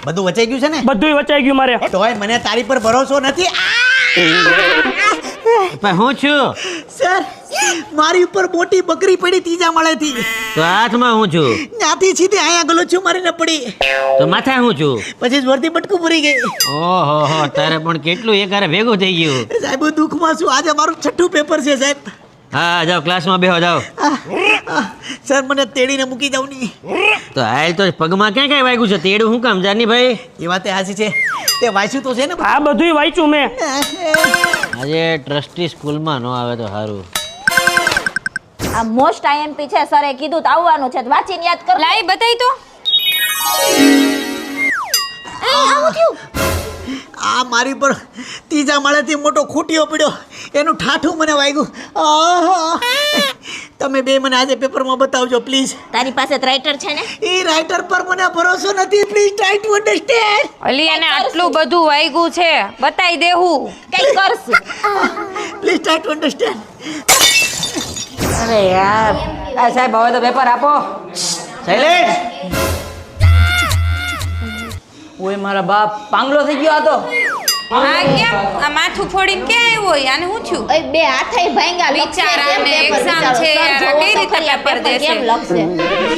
બધું વચાઈ ગયું છે ને? બધુંય વચાઈ ગયું મારે. તોય મને તારી પર ભરોસો નથી. પણ હું છું સર, મારી ઉપર મોટી બકરી પડી ત્રીજા માળેથી. તો હાથમાં હું છું ત્યાંથી સીધી અહીંયા ગલો છું, મારી ન પડી. તો માથે હું છું. પછી જોરથી બટકું ભરી ગઈ. ઓહો હો, તારે પણ કેટલું એકારે ભેગું થઈ ગયું. સાહેબ હું દુઃખમાં છું. આજે મારું 6ઠું પેપર છે સાહેબ. હા જાઓ ક્લાસમાં બેહો જાઓ. સર મને તેડીને મૂકી જાવ નહીં. તો હાલ તો પગમાં ક્યાં ક્યાં વાગ્યું છે? તેડું હું કામ જાની ભાઈ? એ વાત હાસી છે. તે વાંચ્યું તો છે ને? આ બધુંય વાંચ્યું મેં. આજે ટ્રસ્ટી સ્કૂલમાં ન આવે તો સારું. આ મોસ્ટ આઈએમપી છે, સરે કીધું તો આવવાનું છે, વાંચીને યાદ કર. લાઈ બતાઈ તો. આવું થયું. આ મારી પર ત્રીજા માળેથી મોટો ખૂટ્યો પડ્યો, એનું ઠાઠું મને વાગ્યું. આહા! તમે બે મને આજે પેપરમાં બતાવજો પ્લીઝ. તારી પાસે રાઇટર છે ને? એ રાઇટર પર મને ભરોસો નથી. Please try to understand. Ali એને આટલું બધું વાગ્યું છે, બતાઈ દેવું. કઈ કરશું? Please try to understand. અરે યાર, આ સાહેબ હવે તો પેપર આપો. સાયલેન્સ. ઓય મારા બાપ, પાંગલો થઈ ગયો આ તો. આ કેમ આ માથું ફોડીને ક્યાં આવ્યો? આને શું થયું? ઓય બે હાથેય ભાંગ્યા. બિચારાને exam છે યાર, આ કઈ રીતે પેપર દેશે? કેમ લખશે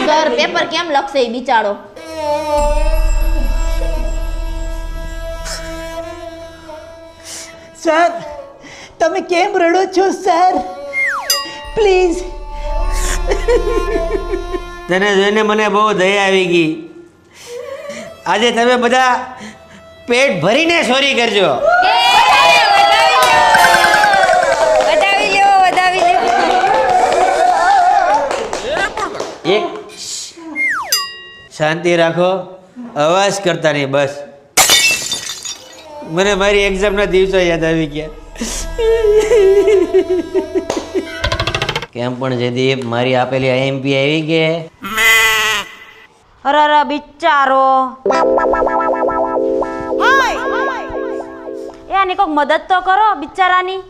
સર? પેપર કેમ લખશે એ બિચારો? સર, તમે કેમ રડો છો સર? પ્લીઝ. તને જોઈને મને બહુ દયા આવી ગઈ. આજે તમે બધા પેટ ભરીને સોરી કરજો. વધાવી લ્યો. એક શાંતિ રાખો, અવાજ કરતા નહીં બસ. મને મારી એક્ઝામના દિવસો યાદ આવી ગયા. કેમ પણ જયદીપ, મારી આપેલી આઈએમપી આવી કે? અરે બિચારો. એ આની કોઈક મદદ તો કરો બિચારાની.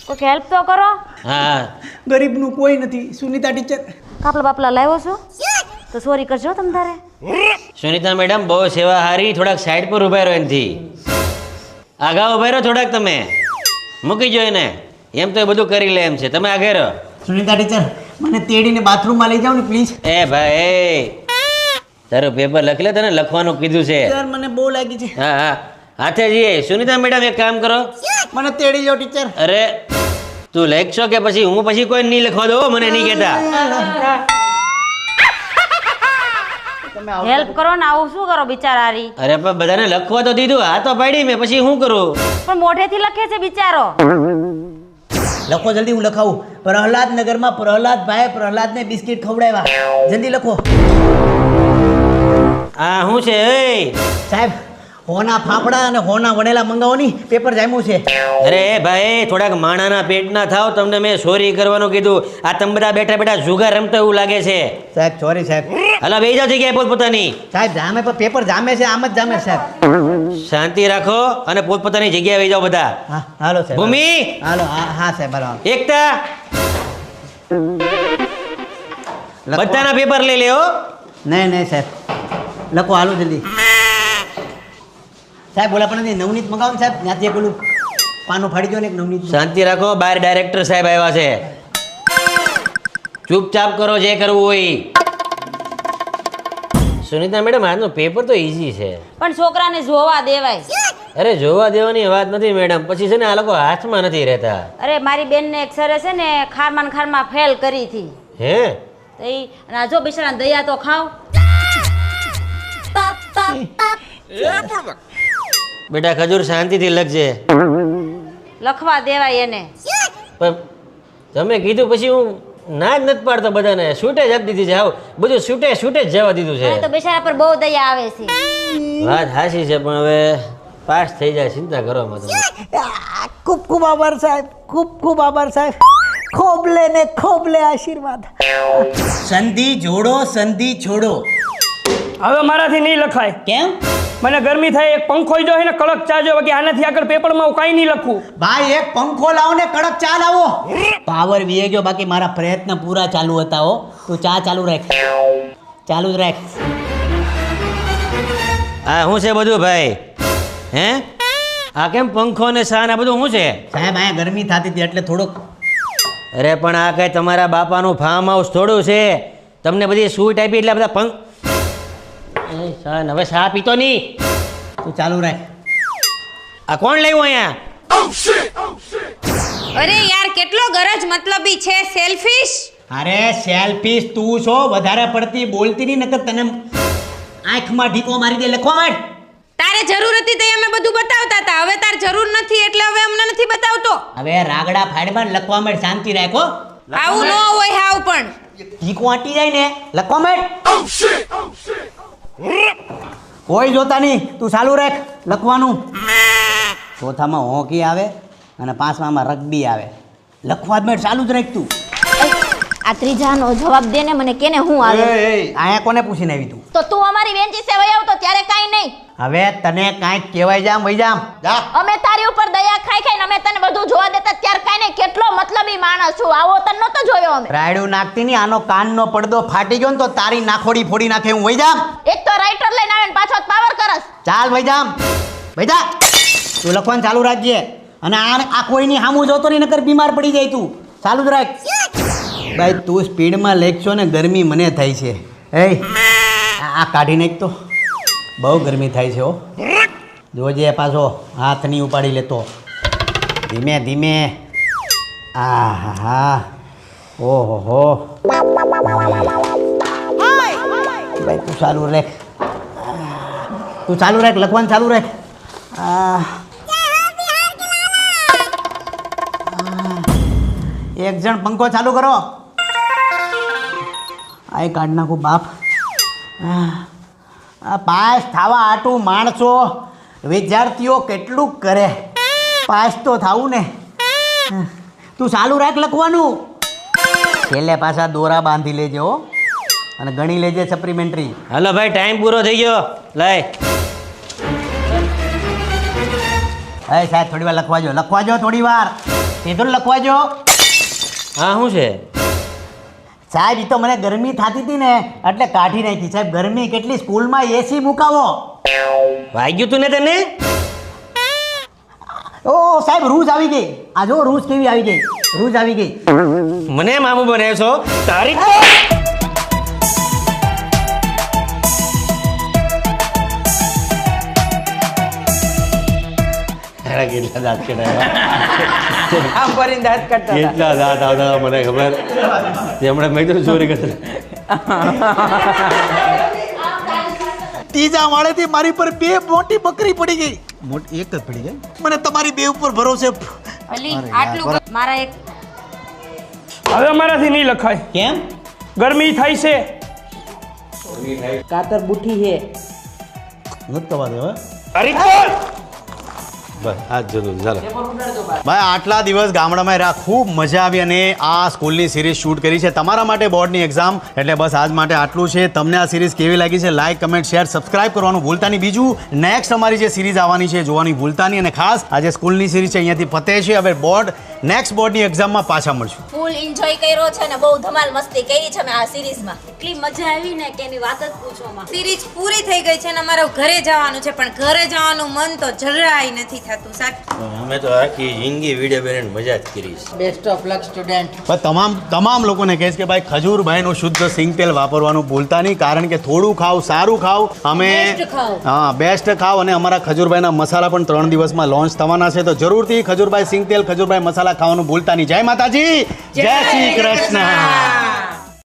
કોઈક હેલ્પ તો કરો. હા, ગરીબનું કોઈ નથી. સુનિતા ટીચર. કાપલા બાપલા લાવ્યો છો તો સોરી કરજો તમ તારે. સુનિતા મેડમ બહુ સેવા હારી. થોડાક સાઈડ પર ઉભા રહો એનથી. આગા ઉભા રહો થોડાક. તમે મૂકી જો એને. એમ તો એ બધું કરી લે એમ છે. તમે આગળ રહો. સુનિતા ટીચર, મને તેડીને બાથરૂમમાં લઈ જાઓ ને પ્લીઝ. એ ભાઈ, તારું પેપર લખી લે. તને લખવાનું કીધું છે. સર મને બહુ લાગી છે. હા હા, હાથે જઈએ. સુનિતા મેડમ એક કામ કરો. મને તેડી જાઓ ટીચર. અરે તું લખશો કે પછી હું પછી કોઈ નહીં લખવા દો. મને નહીં કહેતા. હેલ્પ કરો ને, આવું શું કરો બિચારારી. અરે પણ બધાને લખવા તો દીધું. આ તો પાડી મેં, પછી શું કરું? પણ મોઢેથી લખે છે બિચારો. લખો જલ્દી, હું લખાવું. પ્રહલાદનગરમાં પ્રહલાદભાઈ પ્રહલાદને બિસ્કિટ ખવડાવ્યા. જલ્દી લખો. આ શું છે? સાહેબ, હોના ફાફડા અને હોના વણેલા મંગાવો ની. પેપર જામ્યું છે. અરે ભાઈ, થોડાક માણાના પેટના થાવ. તમને મેં સોરી કરવાનું કીધું. આ તમે બધા બેઠા બેઠા જુગાર રમતા એવું લાગે છે. સાહેબ સોરી સાહેબ. હલા બે જાવ જગ્યાએ પોતપોતાની. સાહેબ જામે પણ પેપર જામે છે, આમ જ જામે સાહેબ. શાંતિ રાખો અને પોતપોતાની જગ્યાએ વહી જાઓ બધા. હા હાલો સાહેબ. ભૂમિ, હાલો. હા સાહેબ હાલો. એકતા, બધાના પેપર લઈ લે હો. નહીં સાહેબ, લખો હાલો જલ્દી. સાહેબ બોલા પણ નવનીત મંગાવો ને સાહેબ. ત્યાંથી પેલું પાનું ફાડી દો ને એક નવનીત. શાંતિ રાખો. બહાર ડાયરેક્ટર સાહેબ આવ્યા છે. ચૂપચાપ કરો જે કરવું હોય. સુનિતા મેડમ, આજનું પેપર તો ઈઝી છે. પણ છોકરાને જોવા દેવાય. અરે જોવા દેવાની વાત નથી મેડમ. પછી છે ને આ લોકો હાથમાં નથી રહેતા. અરે મારી બેનને એક સરે છે ને ખારમાં ફેલ કરી હતી. હે? તો ઈ અને આ જો બિચારાને દયા તો ખાવ. બેટા ખજૂર, શાંતિથી લખજે. લખવા દેવાય એને. પણ તમે કીધું પછી હું ના જ નથી પાડતો બધાને. છૂટે જ આપી દીધી છે. આવું બધું છૂટે જ જવા દીધું મને તો છે. બિચારા પર બહુ દયા આવે છે. વાત હાચી છે, પણ હવે પાસ થઈ જાય. ચિંતા કરો મત. ખૂબ ખૂબ આભાર સાહેબ. ખૂબ આભાર સાહેબ. ખોબલે આશીર્વાદ. સંધિ જોડો, સંધિ છોડો. હવે મારાથી નહીં લખાય. કેમ? મને ગરમી થાય. એક પંખો જો હે ને કડક ચા જો, બાકી આનાથી આગળ પેપરમાં હું કાંઈ નહીં લખું. ભાઈ એક પંખો લાવો ને કડક ચા લાવો. પાવર વીએ ગયો, બાકી મારા પ્રયત્ન પૂરા ચાલુ હતા. હો તું ચા ચાલુ રાખ. આ શું છે બધું ભાઈ? હે આ કેમ પંખો ને શાન આ બધું શું છે? સાહેબ અહીંયા ગરમી થતી હતી એટલે થોડોક. અરે પણ આ કઈ તમારા બાપાનું ફાર્મ હાઉસ થોડું છે? તમને બધી સૂટ આપી એટલે બધા પંખ. એ શાન હવે શા પીતો નહીં. તું ચાલુ રાખ. આ કોણ લાવ્યું અહીંયા? અરે યાર કેટલો ગરજ મતલબી છે સેલ્ફિશ. અરે સેલ્ફિશ તું છો, વધારે પડતી બોલતી નહીં નકર તને આંખમાં ઢીકો મારી દે. લખવા માંડ. તારે જરૂર હતી તે અમે બધું બતાવતા હતા, હવે તાર જરૂર નથી એટલે હવે અમને નથી બતાવતો. હવે રાગડા ફાડમાં લખવા માંડ. શાંતિ રાખો. આવું ન હોય હાવ પણ. ઢીકો આંટી જાય ને. લખવા માંડ. કોઈ જોતા નહીં, તું ચાલુ રાખ લખવાનું. ચોથામાં હોકી આવે અને પાંચમામાં રગ્બી આવે. લખવા જ માંડ. ચાલુ જ રાખ તું. આ ત્રીજાનો જવાબ દે ને મને, કેને હું આવે? અહીંયા કોને પૂછીને આવી તું? તો તું અમારી બેન્ચી સે વઈ આવતો ત્યારે કાઈ નહીં. હવે તને કાંઈક કહેવાય જામ વઈ જામ જા. અમે તારી ઉપર દયા ખાઈ ખાઈને અમે તને બધું જોવા દેતા ત્યારે કાઈ નહીં. કેટલો મતલબી માણસ છું, આવો તને નતો જોયો અમે. રાયડું નાખતી નહીં, આનો કાનનો પડદો ફાટી ગયો ને તો તારી નાખોડી ફોડી નાખે. હું વઈ જામ. એક તો રાઇટર લઈને આવે ને પાછો પાવર કરસ. ચાલ વઈ જામ. વઈ જા. તું લખવાનું ચાલુ રાખજે. અને આ કોઈની સામું જોતો નહીં નકર બીમાર પડી જાય તું. ચાલુ જ રાખ. ભાઈ તું સ્પીડમાં લેખશો ને ગરમી મને થાય છે. એ આ કાઢી નાખ તો. બહુ ગરમી થાય છે હો. જોજે પાછો હાથ નહીં ઉપાડી લેતો. ધીમે ધીમે. આ હા હા. ઓહો હો. ભાઈ તું ચાલુ રાખ. તું ચાલુ રાખ. લખવાનું ચાલુ રાખ. એક જણ પંખો ચાલુ કરો. આ કાઢ નાખું બાપ. પાસ થવા આટું માણસો વિદ્યાર્થીઓ કેટલું કરે. પાસ તો થાવું ને. તું ચાલુ રાખ લખવાનું. છેલ્લે પાછા દોરા બાંધી લેજે હો. અને ગણી લેજે સપ્લિમેન્ટરી. હાલો ભાઈ ટાઈમ પૂરો થઈ ગયો. લાય સાહેબ થોડી વાર લખવા જો. લખવા જો થોડી વાર. સીધું લખવા જો. હા શું છે? સાહેબ એ તો મને ગરમી થતી હતી ને એટલે કાઢી નાખી. સાહેબ ગરમી કેટલી, સ્કૂલમાં એસી મુકાવો. વાગ્યું તું ને તને? ઓ સાહેબ રૂઝ આવી ગઈ. આ જો રૂઝ કેવી આવી ગઈ. રૂઝ આવી ગઈ. મને મામું બને છો તારી. કેટલા દાંત કઢાયા. આમ કરીને દાંત કાઢતા હતા. કેટલા દાંત આવતા મને ખબર. હમણાં મેં તો ચોરી કરી. ત્રીજા માળેથી મારી પર બે મોટી બકરી પડી ગઈ. મોટી એક જ પડી ગઈ. મને તમારી બે ઉપર ભરોસે. અલી આટલું મારા એક હવે અમારાથી નહીં લખાય. કેમ? ગરમી થાય છે. કાતર બુઠી હે. નથી થવા દે હવે. અરે બસ આ જ જરૂર ચાલો ભાઈ. આટલા દિવસ ગામડામાં રહ્યા, ખૂબ મજા આવી અને આ સ્કૂલની સિરીઝ શૂટ કરી છે તમારા માટે બોર્ડની એક્ઝામ. એટલે બસ આજ માટે આટલું છે. તમને આ સિરીઝ કેવી લાગી છે લાઈક કમેન્ટ શેર સબસ્ક્રાઇબ કરવાનું ભૂલતા નહીં. બીજું નેક્સ્ટ અમારી જે સિરીઝ આવવાની છે જોવાની ભૂલતા નહીં. અને ખાસ આજે સ્કૂલની સિરીઝ છે અહીંયાથી પતે છે. હવે નેક્સ્ટ બોર્ડની એક્ઝામમાં પાછા મળશું. ફૂલ એન્જોય કર્યો છે ને બહુ ધમાલ મસ્તી કરી છે મેં આ સિરીઝમાં. એટલી મજા આવી ને કે એની વાત જ પૂછોમાં. સિરીઝ પૂરી થઈ ગઈ છે ને અમારે ઘરે જવાનું છે, પણ ઘરે જવાનું મન તો જરાય નથી થતું. સાચું અમે તો આખી જિંદગી વિડીયો બેન મજા જ કરીશ. Best of luck student. તમામ લોકોને કહીશ કે ભાઈ ખજૂરભાઈનું શુદ્ધ સિંગ તેલ વાપરવાનું ભૂલતા નહીં. કારણ કે થોડું ખાવ સારું ખાવ. અમે હા બેસ્ટ ખાવ. અને અમારા ખજૂરભાઈના મસાલા પણ 3 દિવસમાં લોન્ચ થવાના છે. તો જરૂરથી ખજૂરભાઈ સિંગ તેલ ખજૂરભાઈ મસાલા ખાવાનું ભૂલતા નહીં. જય માતાજી, જય શ્રી કૃષ્ણ.